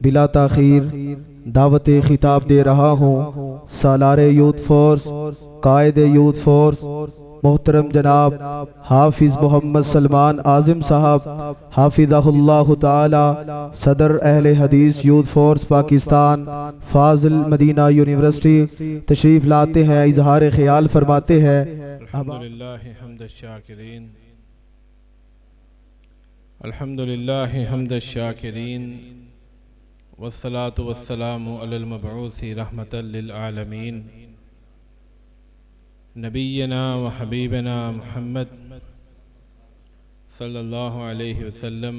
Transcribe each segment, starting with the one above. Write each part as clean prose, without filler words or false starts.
बिला ताखीर दावत खिताब दे रहा हूँ सालार यूथ फोर्स कायद यूथ फोर्स मोहतरम जनाब हाफिज मोहम्मद सलमान आज़म साहब हाफिज़हुल्लाह ताला सदर अहले हदीस यूथ फोर्स पाकिस्तान फाजिल मदीना यूनिवर्सिटी तशरीफ़ लाते हैं, इजहार ख्याल फरमाते हैं। अल्हम्दुलिल्लाहि हम्दश शाकिरीन वस्सलातु वस्सलामु अलल मबऊसी रहमतल लिल आलमीन नबियना व हबीबना मुहम्मद सल्लल्लाहु अलैहि वसल्लम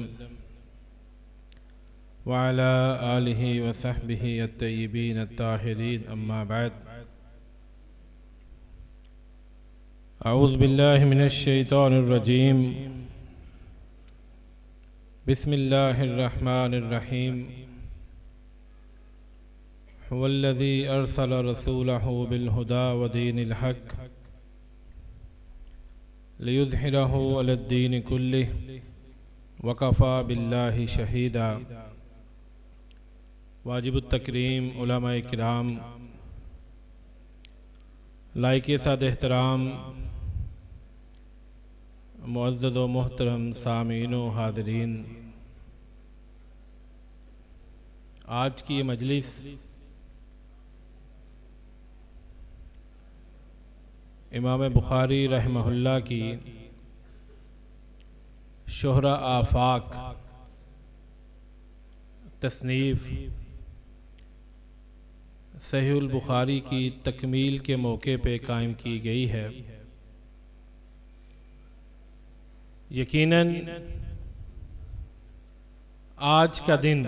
व अला आलिहि व सहबिहि अत्तय्यिबीन अत्ताहिरीन अम्मा बाद। अऊज़ु बिल्लाहि मिनश शैतानिर रजीम बिस्मिल्लाहिर रहमानिर रहीम हुवल्लज़ी अरसल रसूलहु बिलहुदा व दीनिल हक़ लियुज़हिरहु अलद्दीन कुल्लिहि व कफ़ा बिल्लाहि शहीदा। वाजिबुत तकरीम उलमाए किराम, लायके साद एहतराम मुअज़्ज़ज़ व मोहतरम सामीन व हाज़रीन, आज की ये मजलिस इमाम बुखारी रहमहुल्लाह की शोहरा आफाक तसनीफ़ सहीहुल बुखारी की तकमील के मौके पे कायम की गई है। यकीनन आज का दिन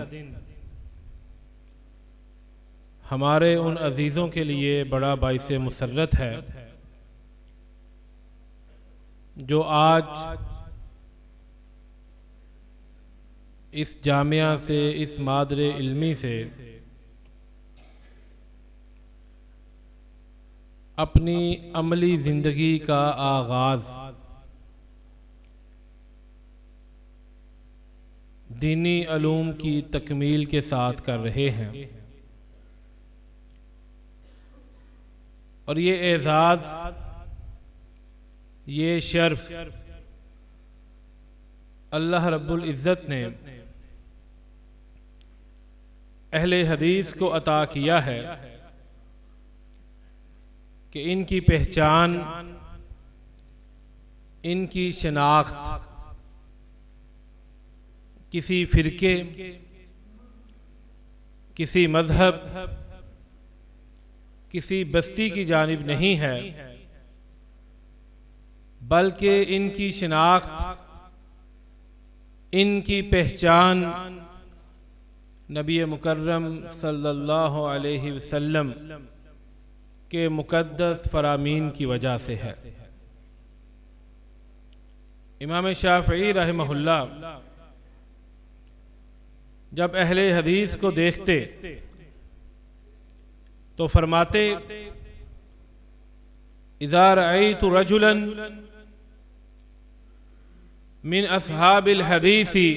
हमारे उन अजीज़ों के लिए बड़ा बाइसे मुसर्रत है जो आज इस जामिया से, इस मादरे इल्मी से अपनी अमली ज़िंदगी का आगाज़ दीनी अलूम की तकमील के साथ कर रहे हैं। और ये एजाज़, ये शर्फ अल्लाह रब्बुल इज़्ज़त ने अहले हदीस को अता किया है कि इनकी पहचान, इनकी शनाख्त किसी फ़िरके, किसी मज़हब, किसी बस्ती की जानिब नहीं है, बल्कि इनकी शनाख्त, इनकी पहचान नबी मुकर्रम सल्लल्लाहु अलैहि वसल्लम के मुक़द्दस फ़रामीन की वजह से है। इमाम शाफ़िई रहमहुल्लाह जब अहले हदीस को देखते तो फरमाते, इज़ा रअयतु रजुलन मिन अस्हाबिल हदीसी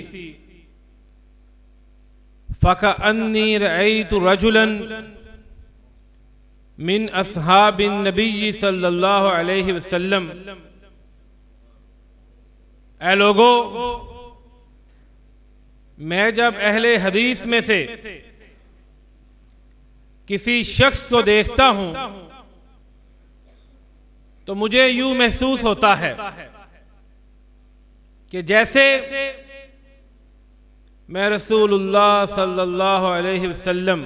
फ़कअन्नी रअयतु रजुलन मिन अस्हाबिन नबी सल्लल्लाहु अलैहि वसल्लम। ऐ लोगो, मैं जब अहले हदीस में से किसी शख्स को देखता हूं तो मुझे यूं महसूस होता है कि जैसे मैं रसूलुल्लाह सल्लल्लाहु अलैहि वसल्लम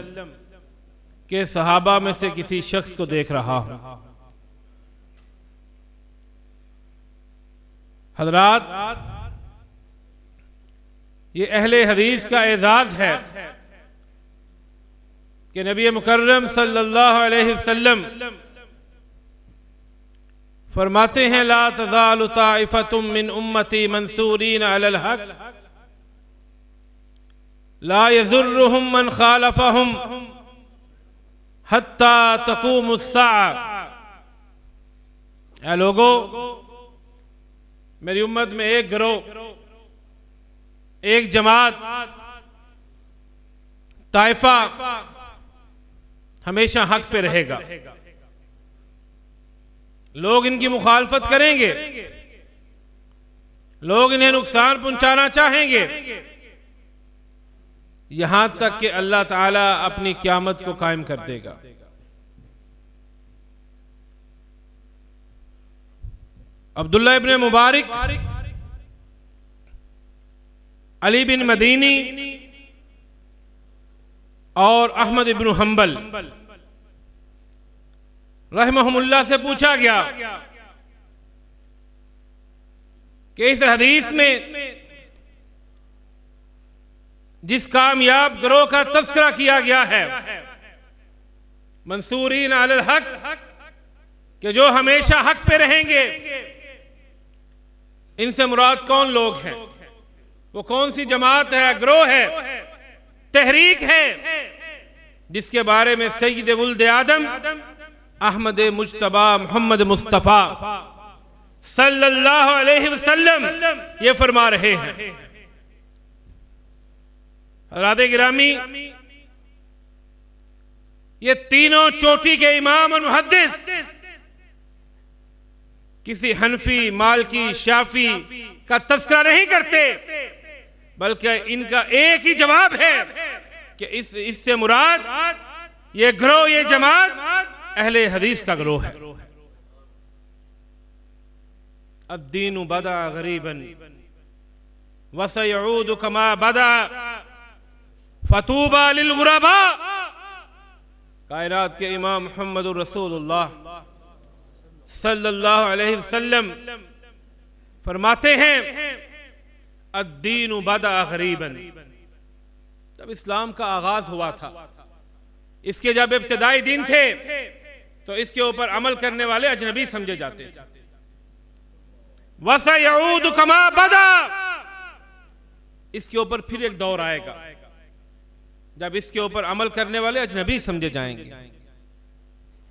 के सहाबा में से किसी शख्स को देख रहा हूं। हज़रात, ये अहले हदीस का एजाज़ है कि नबी मुकर्रम सल्लल्लाहु अलैहि वसल्लम फरमाते हैं, ला तज़ालु ताइफ़तुम मिन उम्मती मंसूरीन अलल हक़ ला यज़ुर्रुहुम मन खालफ़हुम हत्ता तक़ूमुस्साअ। ऐ लोगो, मेरी उम्मत में एक गिरोह, एक जमात ताइफा हमेशा हक पे रहेगा। लोग इनकी मुखालफत करेंगे, लोग इन्हें नुकसान पहुंचाना चाहेंगे, यहां तक कि अल्लाह ताला अपनी क़यामत को कायम कर देगा। अब्दुल्लाह इब्न मुबारक, अली बिन मदीनी और अहमद इब्न हम्बल रहमहुमुल्लाह से पूछा गया कि इस हदीस में जिस कामयाब गिरोह का तज़किरा किया गया है, मंसूरीन अलल हक, कि जो हमेशा हक पे रहेंगे, इनसे मुराद कौन लोग हैं? वो कौन सी जमात है, गिरोह है, तहरीक है, जिसके बारे में सैयद वुल्द आदम अहमद मुज्तबा मोहम्मद मुस्तफ़ा सल्लल्लाहु अलैहि वसल्लम ये फरमा रहे हैं। हज़रात गिरामी, ये तीनों चोटी के इमाम और मुहद्दिस किसी हनफी, मालकी, शाफी का तज़किरा नहीं करते, बल्कि इनका एक ही जवाब है कि इससे मुराद ये गिरोह, ये जमात अहले हदीस का गिरोह है। अद्दीनु बदा गरीबन वसयऊदु कमा बदा फतूबा लिल गुरबा। कायनात के इमाम मुहम्मदुर रसूलुल्लाह सल्लल्लाहु अलैहि वसल्लम फरमाते हैं, अद्दीनु बदा गरीबन। जब इस्लाम का आगाज हुआ था, इसके जब इब्तिदाई दिन थे, तो इसके ऊपर अमल करने वाले अजनबी समझे जाते थे। वसयऊदु कमा बदा, इसके ऊपर फिर एक दौर आएगा जब इसके ऊपर अमल करने वाले अजनबी समझे जाएंगे।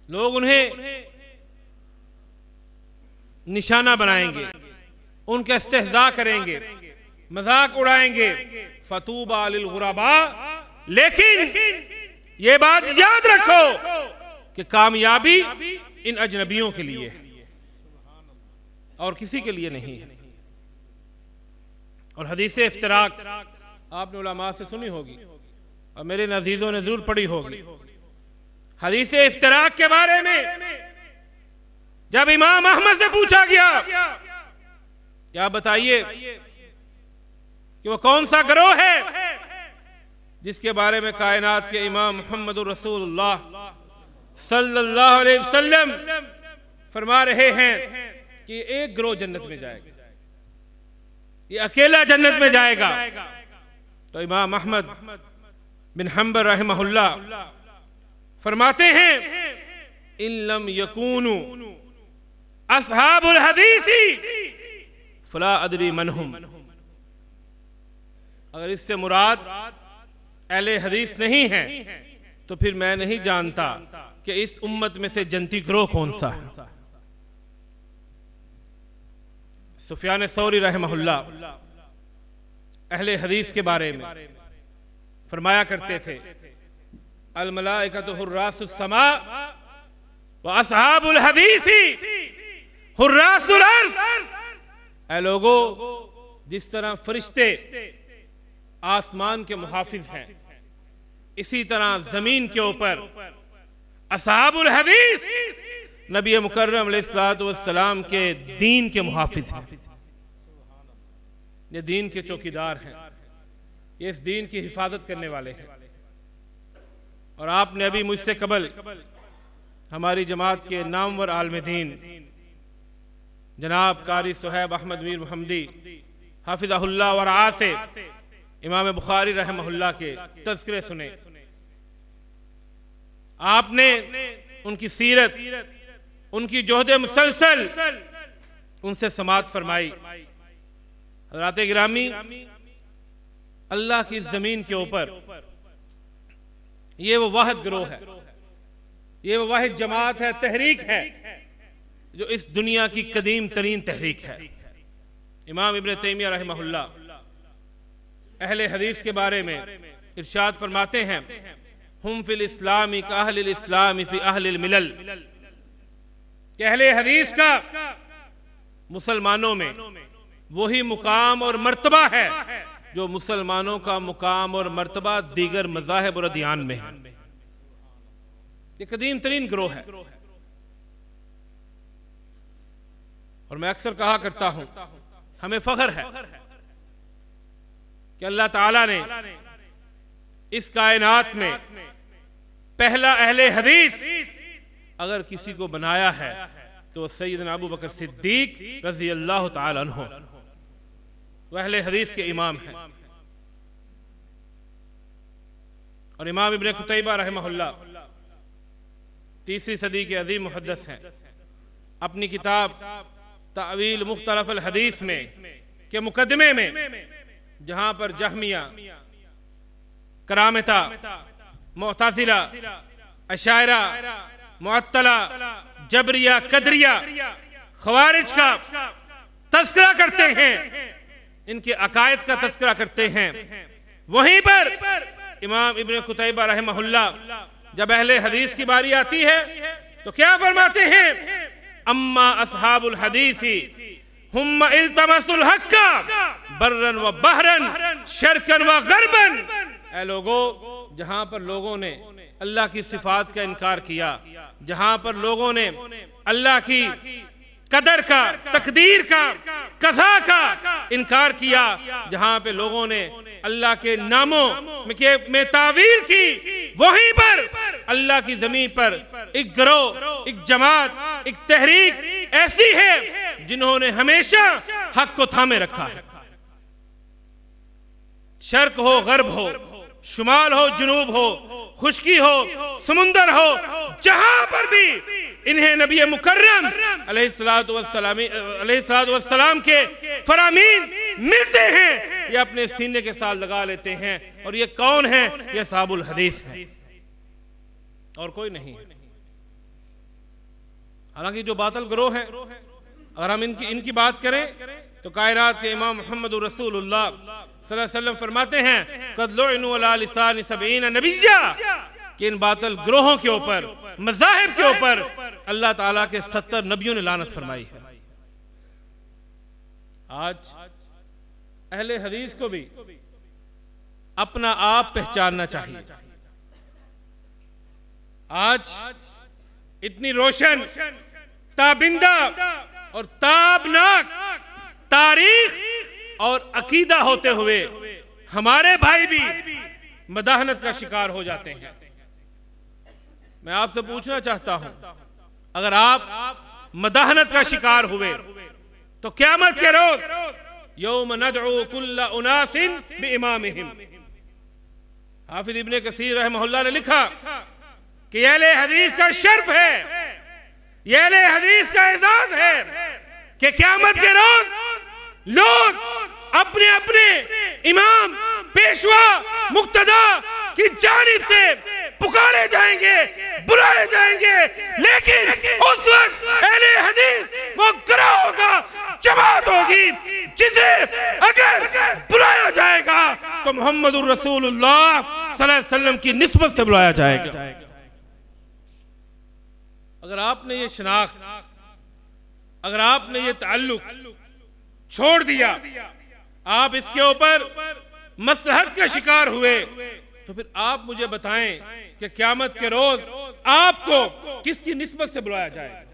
लोग उन्हें निशाना बनाएंगे, उनका इस्तेहज़ा करेंगे, मजाक उड़ाएंगे। फतूबा लिल गुरबा, लेकिन ये बात याद रखो कि कामयाबी इन अजनबियों के लिए है और किसी के लिए नहीं है। और हदीस इफ्तिराक आपने उलमा से सुनी होगी और मेरे नज़ीज़ों ने जरूर पढ़ी होगी। हदीस इफ्तिराक के बारे में जब इमाम अहमद से पूछा गया, क्या बताइए कि वो कौन सा गिरोह है जिसके बारे में कायनात के इमाम मुहम्मदुर रसूलुल्लाह सल्लल्लाहु अलैहि वसल्लम फरमा रहे हैं कि एक गिरोह जन्नत में जाएगा, ये अकेला जन्नत में जाएगा। तो इमाम अहमद बिन हम्बल रहमहुल्लाह फरमाते हैं, इन लम यकूनु अस्हाबुल हदीसी फला अदरी मनहुम। अगर इससे मुराद अहले हदीस नहीं है तो फिर मैं नहीं जानता कि इस उम्मत में से जन्नती गिरोह कौन सा है। सुफियान सौरी रहमहुल्लाह अहले हदीस के बारे में फरमाया करते थे, अल मलाइकतु हुर्रासुस समा व अस्हाबुल हदीसी हुर्रासुल अर्ज़। ऐ लोगो, जिस तरह फरिश्ते आसमान के मुहाफिज हैं, इसी तरह जमीन के ऊपर अस्हाबुल हदीस नबी मुकर्रम अलैहिस्सलातु वस्सलाम के दीन के मुहाफिज हैं। ये दीन के चौकीदार हैं, ये इस दीन की हिफाजत करने वाले हैं। और आपने अभी मुझसे कबल हमारी जमात के नामवर आलिम दीन जनाब कारी सुहैब अहमद मीर मुहम्मदी हाफिज़हुल्लाह व रआ से इमाम बुखारी रहमहुल्लाह के तज़किरे सुने। आपने उनकी सीरत, उनकी जोहदे मुसलसल उनसे समाअत फरमाई। हज़रात गिरामी, अल्लाह की जमीन के ऊपर ये वो वाहिद गिरोह है, ये वो वाहिद जमात है, तहरीक है जो इस दुनिया की कदीम तरीन तहरीक है। इमाम इब्न तैमिया रहमहुल्लाह अहले हदीस के बारे में इरशाद फरमाते हैं हुम फिल इस्लामी का अहलिल इस्लामी फी अहलिल मिलल, कि अहले हदीस का मुसलमानों में वही मुकाम और मर्तबा है जो मुसलमानों का मुकाम और मर्तबा दीगर मज़ाहिब और अदियान में है। ये कदीम तरीन ग्रोह है। और मैं अक्सर कहा करता हूं, हमें फख्र है कि अल्लाह ताला ने इस कायनात में पहला अहले हदीस अगर किसी को बनाया है तो सैयदना अबू बकर सिद्दीक रज़ी अल्लाह ताला अन्हु, वह अहले हदीस के इमाम हैं। और इमाम इब्न कुतैबा रहमहुल्लाह 3वीं सदी के अजीम मुहद्दिस हैं। अपनी किताब तावील मुख्तलिफ अल हदीस में के मुकदमे में, जहां पर जहमिया, करामता, मुअतज़िला, अशायरा, मुअत्तला, जबरिया, कदरिया, खवारिज का तज़किरा करते हैं, इनके अकायद का तज़किरा करते हैं, वहीं पर इमाम इब्न कुतैबा रहमहुल्लाह जब अहले हदीस की बारी आती है तो क्या फरमाते हैं, अम्मा असहाबुल हदीसी हुम्मा इल्तमसुल हक्का बर्रन व बहरन शर्कन व गरबन। ऐ लोगों, जहां पर लोगों ने अल्लाह की सिफात का इनकार किया, जहां पर लोगों ने अल्लाह की कदर का, तकदीर का, कज़ा का इनकार किया, जहां पे लोगों ने अल्लाह के नामों में तावील की, वहीं पर अल्लाह की जमीन पर एक गिरोह, एक जमात, एक तहरीक ऐसी है जिन्होंने हमेशा हक को थामे रखा है। शर्क हो, गर्ब हो, शुमाल हो, जुनूब हो, खुशकी हो, समुंदर हो, जहां पर भी इन्हें नबी मुकर्रम अलैहिस्सलातु वस्सलाम के फरामीन मिलते हैं, ये अपने सीने के साथ लगा लेते हैं। और ये कौन है? ये साहबुल हदीस है और कोई नहीं है। हालांकि जो बातिल ग्रोह है, अगर हम इनकी बात करें तो कायनात के इमाम मोहम्मद रसूलुल्लाह सल्लल्लाहु अलैहि वसल्लम फरमाते हैं क़द लुइनु अला लिसानि सबईना नबिय्या, कि इन बातिल ग्रोहों के ऊपर, मज़ाहिब के ऊपर अल्लाह ताला के 70 नबियों ने लानत फरमाई है। आज अहले हदीस को भी अपना आप पहचानना चाहिए। आज इतनी रोशन, ताबिंदा और ताबनाक तारीख और अकीदा होते हुए हमारे भाई भी मदाहनत का शिकार हो जाते हैं। मैं आपसे पूछना चाहता हूं, अगर आप मदाहनत का शिकार हुए तो क़यामत के रोज यौम नदउ कुल्ला उनासिन बिइमामिहिम, हाफिज इब्ने कसीर रहमहुल्लाह ने लिखा कि ये अहले हदीस का शर्फ है, ये अहले हदीस का एजाज है कि क़यामत के रोज लोग अपने अपने इमाम, पेशवा, मुक्तदा की जानिब से पुकारे जाएंगे, बुलाए जाएंगे, लेकिन उस वक्त अहले हदीस वो गिरा होगा, जमात होगी, जिसे अगर बुलाया जाएगा तो मोहम्मदुर रसूलुल्लाह सल्लल्लाहु अलैहि वसल्लम की निस्बत से बुलाया जाएगा। अगर आपने ये शनाख्त, अगर आपने ये ताल्लुक छोड़ दिया, आप इसके ऊपर मसहत का शिकार हुए, तो फिर आप मुझे बताएं कि क़यामत के रोज आपको किसकी निस्बत से बुलाया जाए?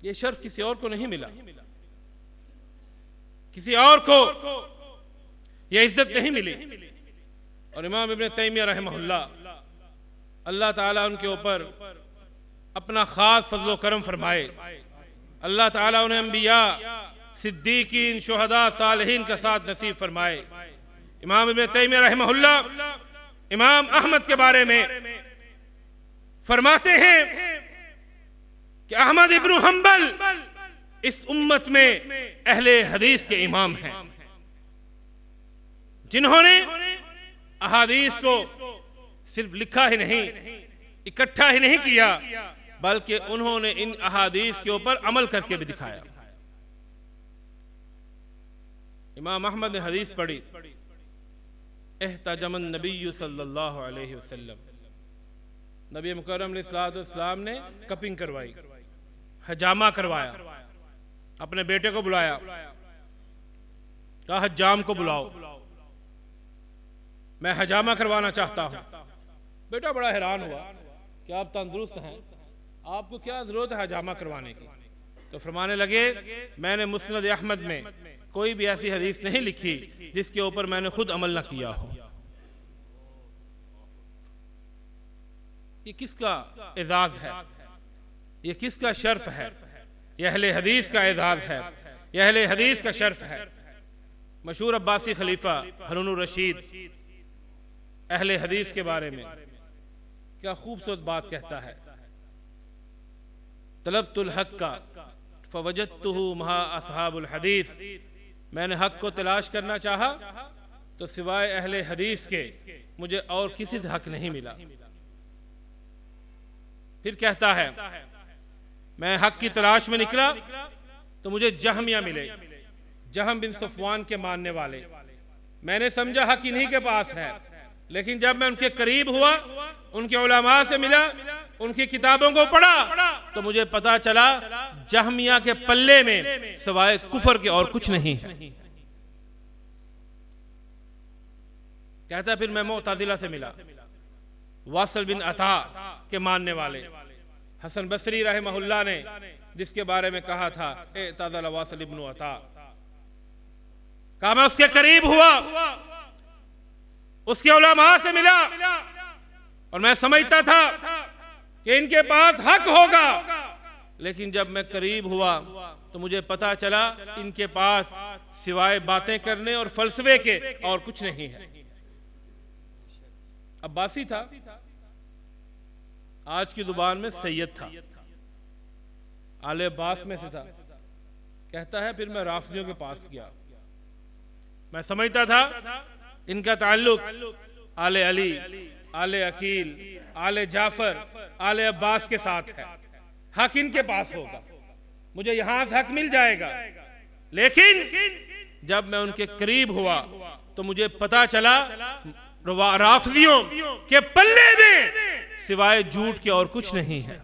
ये शर्फ किसी और को नहीं मिला, किसी और को ये इज्जत नहीं मिली। और इमाम इब्न तैमिया रहमहुल्लाह, अल्लाह ताला उनके ऊपर अपना खास फजलो करम फरमाए, अल्लाह ताला उन्हें अंबिया, सिद्दीकीन, शुहदा, सालिहीन का साथ नसीब फरमाए। इमाम इब्न तैमिया रहमहुल्लाह इमाम अहमद के बारे में फरमाते हैं कि अहमद इब्न हंबल इस उम्मत में अहले हदीस के इमाम हैं, जिन्होंने अहादीस को सिर्फ लिखा ही नहीं, इकट्ठा ही नहीं किया, बल्कि उन्होंने इन अहादीस के ऊपर अमल करके भी दिखाया। इमाम अहमद ने हदीस पढ़ी, एहतजमन नबी सल्लल्लाहु अलैहि वसल्लम, नबी मुकर्रम अलैहिस्सलाम ने कपिंग करवाई, हजामा करवाया, अपने बेटे को बुलाया, कहा हजाम को बुलाओ, मैं हजामा करवाना चाहता हूं। बेटा बड़ा हैरान हुआ कि आप तंदुरुस्त हैं, आपको क्या जरूरत है हजामा करवाने की। तो फरमाने लगे, मैंने मुस्नद अहमद में कोई भी ऐसी हदीस नहीं लिखी जिसके ऊपर मैंने खुद अमल न किया हो। ये किसका एजाज है, ये किसका शर्फ है? यह अहले हदीस का एजाज है, यह अहले हदीस का शर्फ है। मशहूर अब्बासी खलीफा हारून रशीद अहले हदीस के बारे में क्या खूबसूरत बात कहता है, तलबतुल हक़ का फवजदतुहु महा असहाबुल हदीस, मैंने हक को तलाश करना चाहा तो सिवाय अहले हदीस के मुझे और किसी से हक नहीं मिला। फिर कहता है, मैं हक की तलाश में निकला तो मुझे जहमिया मिले, जहम बिन सफवान के मानने वाले। मैंने समझा हक इन्हीं के पास है, लेकिन जब मैं उनके करीब हुआ, उनके उलमा से मिला, उनकी किताबों को पढ़ा, तो मुझे पता चला जहमिया के पल्ले में सिवाय कुफर के और कुछ नहीं है। कहता फिर मैं मुअतज़िला से मिला, वासिल बिन अता के मानने वाले। हसन बसरी रहमहुल्लाह ने जिसके बारे में कहा था एतज़ल वासिल इब्न अता, कहा मैं उसके करीब हुआ, उसके उलमा से मिला और मैं समझता था कि इनके पास हक होगा, लेकिन जब मैं करीब हुआ तो मुझे पता चला इनके पास सिवाय बातें करने और फलसफे के और कुछ नहीं है। अब्बासी था, आज की जुबान में सैयद था, आले अब्बास में से था। कहता है फिर मैं राफिदियों के पास गया, मैं समझता था इनका ताल्लुक आले अली, आले अकील, आले जाफर, आले अब्बास के साथ है, हक इनके पास होगा, मुझे यहां से हक मिल जाएगा। लेकिन जब मैं उनके करीब हुआ तो मुझे पता चला राफिदियों के पल्ले में सिवाय झूठ के और कुछ नहीं है।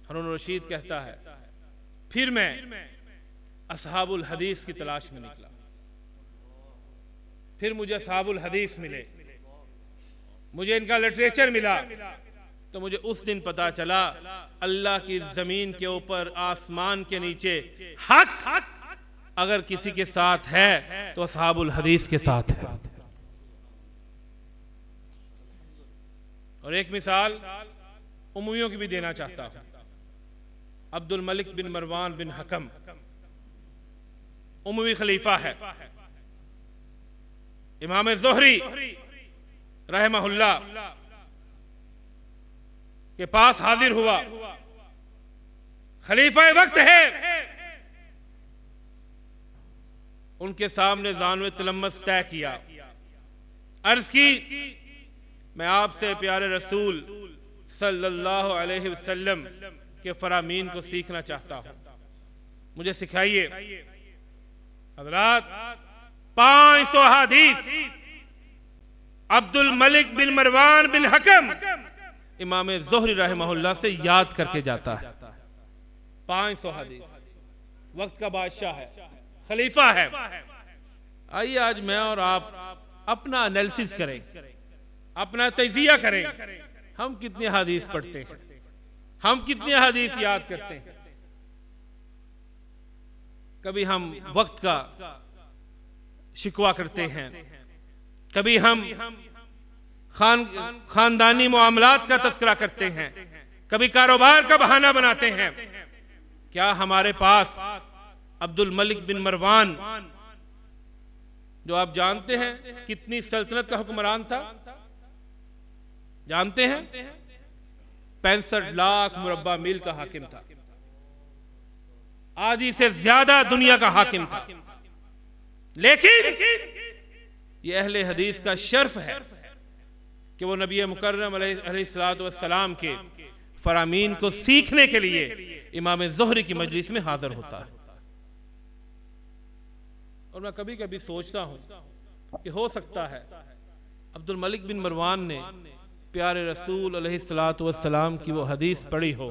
हारून रशीद कहता है फिर मैं असहाबुल हदीस की तलाश में निकला, फिर मुझे असहाबुल हदीस मिले, मुझे इनका लिटरेचर मिला, तो मुझे उस दिन पता चला अल्लाह की जमीन के ऊपर, आसमान के नीचे हक अगर किसी के साथ है तो असहाबुल हदीस के साथ है। और एक मिसाल उमवियों की भी देना चाहता हूं। अब्दुल मलिक बिन मरवान बिन हकम उमवी खलीफा है, इमाम ज़ुहरी रहमहुल्लाह के पास हाजिर हुआ, खलीफा वक्त है, उनके सामने जानवे तलम्मस तय किया, अर्ज की मैं आपसे प्यारे रसूल सल्लल्लाहु अलैहि वसल्लम के फरामीन को सीखना चाहता हूं, मुझे सिखाइए। हज़रात 500 हदीस अब्दुल मलिक बिन मरवान बिन हकम इमाम ज़ुहरी रहमहुल्लाह से याद करके जाता है। 500 हदीस, वक्त का बादशाह है, खलीफा है। आइए आज मैं और आप अपना एनालिसिस करें, अपना तजिया करें, हम कितने हदीस पढ़ते हैं, हम कितने हदीस याद करते हैं। कभी हम वक्त का शिकवा करते हैं, कभी हम खानदानी मामलात का तस्करा करते हैं, कभी कारोबार का बहाना बनाते हैं। क्या हमारे पास अब्दुल मलिक बिन मरवान, जो आप जानते हैं कितनी सल्तनत का हुक्मरान था, जानते हैं 65 लाख मुरब्बा मील का हाकिम था, आधी से ज्यादा दुनिया का हाकिम था। लेकिन ये अहले हदीस का शर्फ है कि वो नबी मुकर्रम अलैहिस्सलातु वस्सलाम के फरामीन को सीखने के लिए इमाम ज़ुहरी की मजलिस में हाजिर होता है। और मैं कभी कभी सोचता हूँ कि हो सकता है अब्दुल मलिक बिन मरवान ने प्यारे रसूल अलैहिस्सलातु वस्सलाम की वो हदीस पढ़ी हो,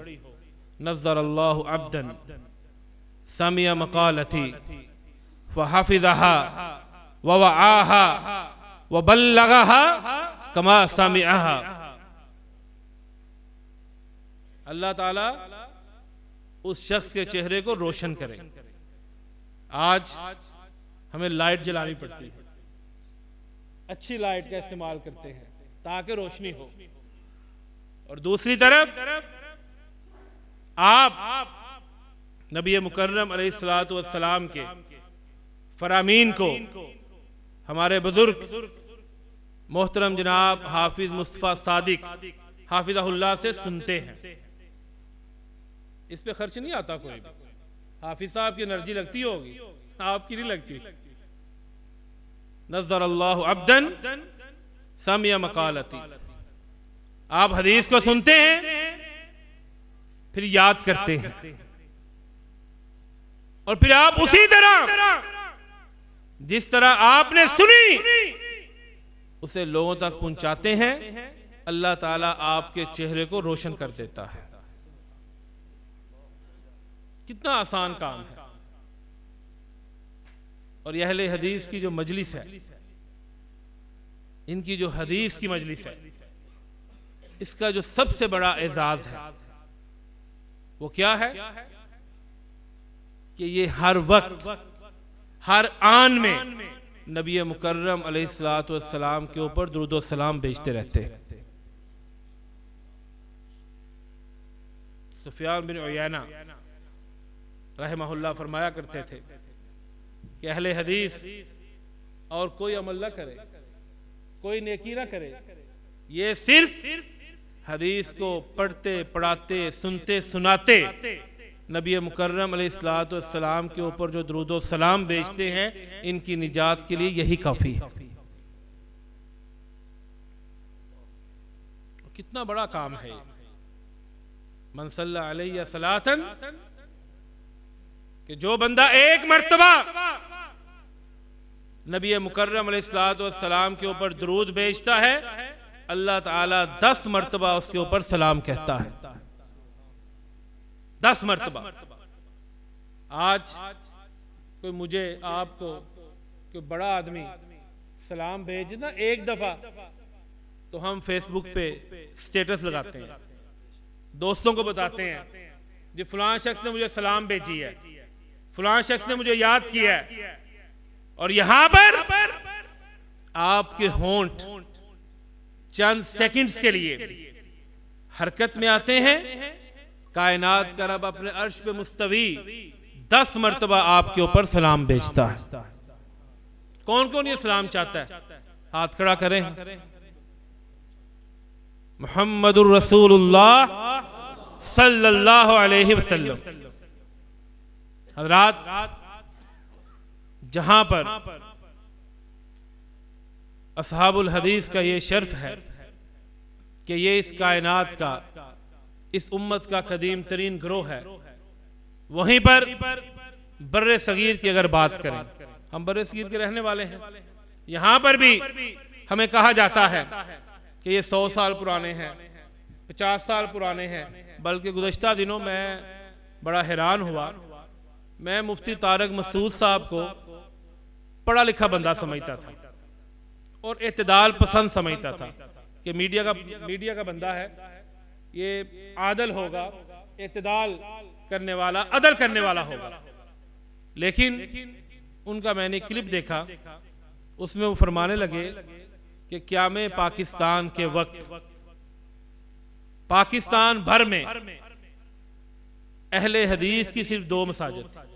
नज़्ज़रल्लाहु अब्दन समिया मक़ालती फ़हफ़िज़हा व वआहा व बल्लगहा कमा समिअहा। अल्लाह ताला उस शख्स के चेहरे को रोशन करे। आज हमें लाइट जलानी पड़ती है, अच्छी लाइट का इस्तेमाल करते हैं ताकि रोशनी हो, और दूसरी तरफ आप नबी मुकर्रम अलैहिस्सलातु वस्सलाम के फरामीन को हमारे बुजुर्ग मोहतरम जनाब हाफिज मुस्तफा सादिक हाफिज़हुल्लाह से सुनते हैं। इस पे खर्च नहीं आता कोई भी। हाफिज साहब की एनर्जी लगती होगी, आपकी नहीं लगती। नज़्ज़रल्लाहु अब्दन समिया मक़ालती, आप हदीस को सुनते हैं, फिर याद करते हैं, और फिर आप उसी तरह जिस तरह आपने सुनी उसे लोगों तक पहुंचाते हैं। अल्लाह ताला आपके चेहरे को रोशन कर देता है। कितना आसान काम है। और यह अहले हदीस की जो मजलिस है, इनकी जो हदीस की मजलिस है, इसका जो सबसे बड़ा एजाज है वो क्या है कि ये हर वक्त हर आन में नबी मुकर्रम अलैहिस्सलातु वस्सलाम के ऊपर दुरूद व सलाम भेजते रहते हैं। सुफियान बिन उयैना रहमहुल्लाह फरमाया करते थे कि अहले हदीस और कोई अमल न करे, कोई नेकी ना करे, ये सिर्फ हदीस को पढ़ते पढ़ाते सुनते सुनाते नबी मुकर्रम अलैहिस्सलातु वस्सलाम के ऊपर जो दुरूद व सलाम भेजते हैं, इनकी निजात के लिए यही काफी है। कितना बड़ा काम है। मन सल्ला अलैहि सलातन, कि जो बंदा एक मर्तबा नबी मुकर्रम अलैहिस्सलातु वस्सलाम के ऊपर दुरूद भेजता है, अल्लाह ताला 10 मर्तबा उसके ऊपर सलाम कहता है। 10 मर्तबा। आज कोई मुझे आपको कोई बड़ा आदमी सलाम भेजे ना एक दफा, तो हम फेसबुक पे स्टेटस लगाते हैं, दोस्तों को बताते हैं जी फलां शख्स ने मुझे सलाम भेजी है, फलां शख्स ने मुझे याद किया है। और यहां पर आपके होंठ चंद सेकंड्स के लिए हरकत में आते हैं। कायनात का रब अपने अर्श पे मुस्तवी 10 मर्तबा आपके ऊपर सलाम भेजता है। कौन कौन ये सलाम चाहता है? हाथ खड़ा करें। मुहम्मदुर रसूलुल्लाह सल्लल्लाहु अलैहि वसल्लम। हज़रात, जहां पर असहाबुल हदीस का ये शर्फ है कि ये इस कायनात का, इस उम्मत का कदीम तरीन ग्रोह है, वहीं पर बर्रे सगीर की अगर बात करें, हम बर्रे सगीर के रहने वाले हैं, यहां पर भी हमें कहा जाता है कि ये 100 साल पुराने हैं, 50 साल पुराने हैं। बल्कि गुज़श्ता दिनों मैं बड़ा हैरान हुआ, मैं मुफ्ती तारक मसूद साहब को पढ़ा लिखा बंदा समझता था और एतदाल पसंद समझता था कि मीडिया का बंदा है, ये आदल होगा, एतदाल करने वाला, अदल करने वाला होगा। लेकिन उनका मैंने क्लिप देखा, उसमें वो फरमाने लगे कि क़याम पाकिस्तान के वक्त पाकिस्तान भर में अहले हदीस की सिर्फ 2 मसाजिद थी।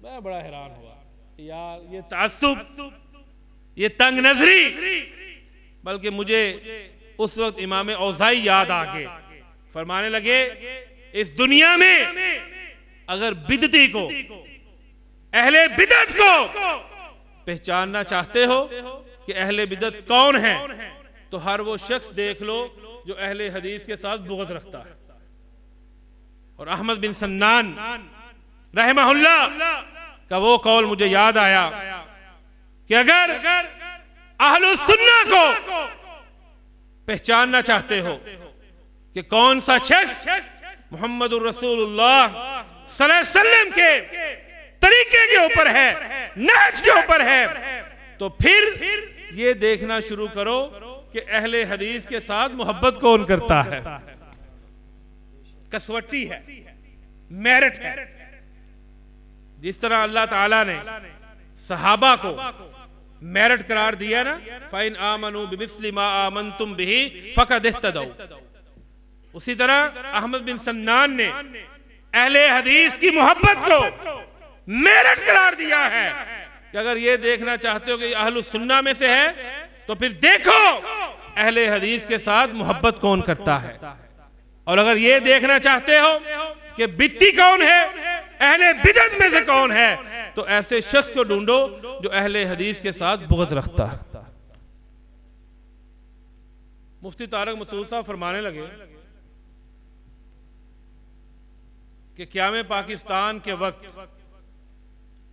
मैं बड़ा हैरान हुआ यार, ये ताज्जुब, ये तंग नजरी। बल्कि मुझे उस वक्त इमाम औज़ाई याद आ गए, फरमाने लगे इस दुनिया में अगर बिदती को, अहले बिदत को पहचानना चाहते हो कि अहले बिदत कौन है, तो हर वो शख्स देख लो जो अहले हदीस के साथ बुग़्ज़ रखता है। और अहमद बिन सन्नान रहमहुल्लाह का वो कौल मुझे याद आया कि अगर अहलुस सुन्ना को पहचानना चाहते हो कि कौन सा शख्स मुहम्मदुर रसूलुल्लाह सल्लल्लाहु अलैहि वसल्लम के तरीके के ऊपर है, नहज के ऊपर है, तो फिर ये देखना शुरू करो कि अहले हदीस के साथ मोहब्बत कौन करता है। कसवट्टी है, मेरिट है। जिस तरह अल्लाह ताला ने सहाबा को मेरिट करार दिया ना, फाइन आमनू बिमिस्लि मा आमनतुम बिही फकद इह्तदौ, उसी तरह अहमद बिन सन्नान ने अहले हदीस की मोहब्बत को मेरिट करार दिया है कि अगर ये देखना चाहते हो कि अहलुस सुन्ना में से है तो फिर देखो अहले हदीस के साथ मोहब्बत कौन करता है। और अगर ये देखना चाहते हो कि बिद्ती कौन है, अहले बिदअत में से कौन है, तो ऐसे शख्स को ढूंढो जो अहले हदीस के साथ बुग़्ज़ रखता है। मुफ्ती तारक मसूद साहब फरमाने लगे कि क़याम पाकिस्तान के वक्त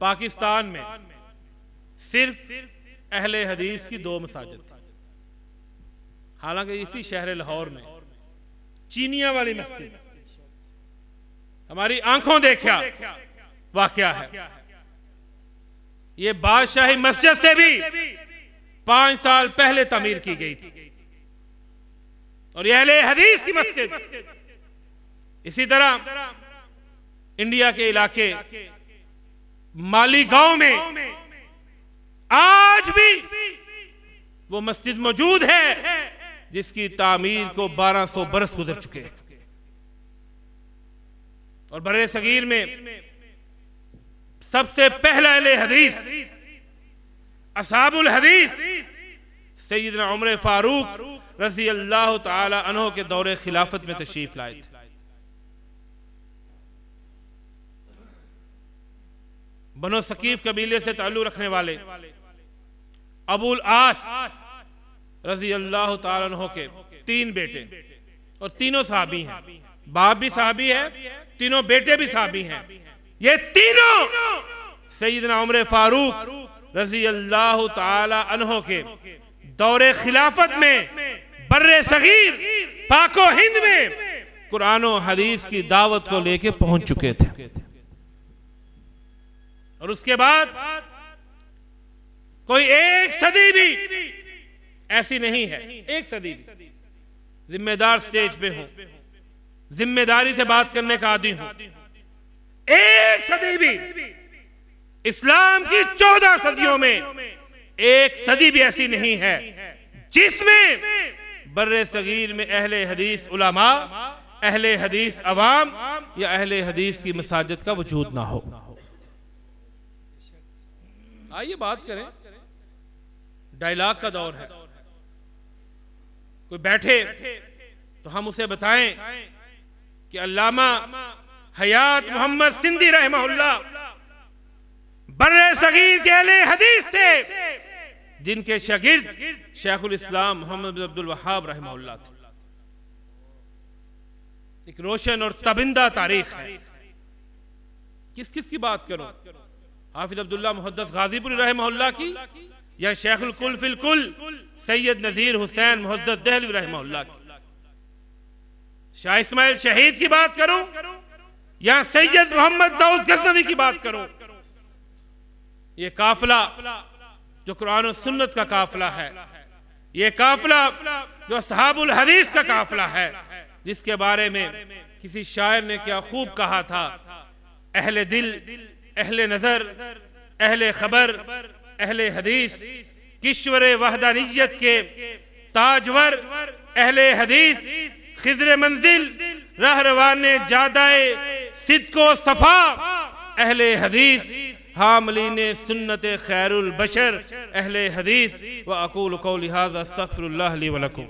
पाकिस्तान में सिर्फ अहले हदीस की 2 मसाजिद थी। हालांकि इसी शहर लाहौर में चीनिया वाली मस्जिद हमारी आंखों देखा वाकया है। ये बादशाही मस्जिद से भी 5 साल पहले तामीर की गई थी और ये अहले हदीस की मस्जिद। इसी तरह इंडिया के इलाके मालीगांव में आज भी वो मस्जिद मौजूद है जिसकी तामीर को 1200 बरस गुजर चुके हैं। और बरे सगीर में सबसे पहला अहले हदीस असहाबुल हदीस सैयदना उमर फारूक रज़ी अल्लाह ताला अन्हु के दौरे खिलाफत में तशरीफ लाए थे। बनो सकीफ कबीले से ताल्लुक रखने वाले अबुल आस रज़ी अल्लाह ताला अन्हु के 3 बेटे और तीनों सहाबी हैं। बाप भी सहाबी है, तीनों बेटे भी सहाबी हैं। ये तीनों सैयदना उमर फारूक रज़ी अल्लाह ताला अन्हु के दौरे खिलाफत में बर्रे सगीर पाको हिंद में कुरान और हदीस की दावत को लेके पहुंच चुके थे। और उसके बाद कोई एक सदी भी ऐसी नहीं है, एक सदी भी जिम्मेदार स्टेज पे हूं, जिम्मेदारी से बात करने का आदी हूं, एक सदी भी इस्लाम की 14 सदियों में एक सदी भी ऐसी नहीं है जिसमें बर्रे सगीर में अहले हदीस उलमा, अहले हदीस अवाम या अहले हदीस की मसाजिद का वजूद ना हो। आइए बात करें, डायलॉग का दौर है। कोई बैठे तो हम उसे बताएं कि अल्लामा हयात मोहम्मद सिंधी रहमहुल्लाह बर्रे सगीर के अहले हदीस थे जिनके शागिर्द शेखुल इस्लाम मोहम्मद बिन अब्दुल वहाब रहमहुल्लाह थे। एक रोशन और तबिंदा तारीख है। किस किस की बात करूं? हाफिज अब्दुल्ला मुहद्दिस गाजीपुरी रहमहुल्लाह की या शेखुल कुल फिल कुल सैयद नजीर हुसैन मुहद्दिस दहलवी रहमहुल्लाह की? शाह इस्माइल शहीद की बात करूं या सैयद मोहम्मद दाऊद गज़नवी की बात करूं? ये काफिला जो कुरान और सुन्नत का काफिला है, ये काफिला जो असहाबुल हदीस का काफिला है, जिसके बारे में किसी शायर ने क्या खूब कहा था, अहले दिल, अहले नजर, अहले खबर, अहले हदीस, किश्वर वहदानियत के ताजवर अहले हदीस, खिज़्र मंजिल, रहरवाने जादाए सिद्को सफा, अहले हदीस, हामलीने सुन्नत खैरुल बशर, अहले हदीस। व अक़ूलु क़ौली हाज़ा अस्तग़फ़िरुल्लाह ली व लकुम।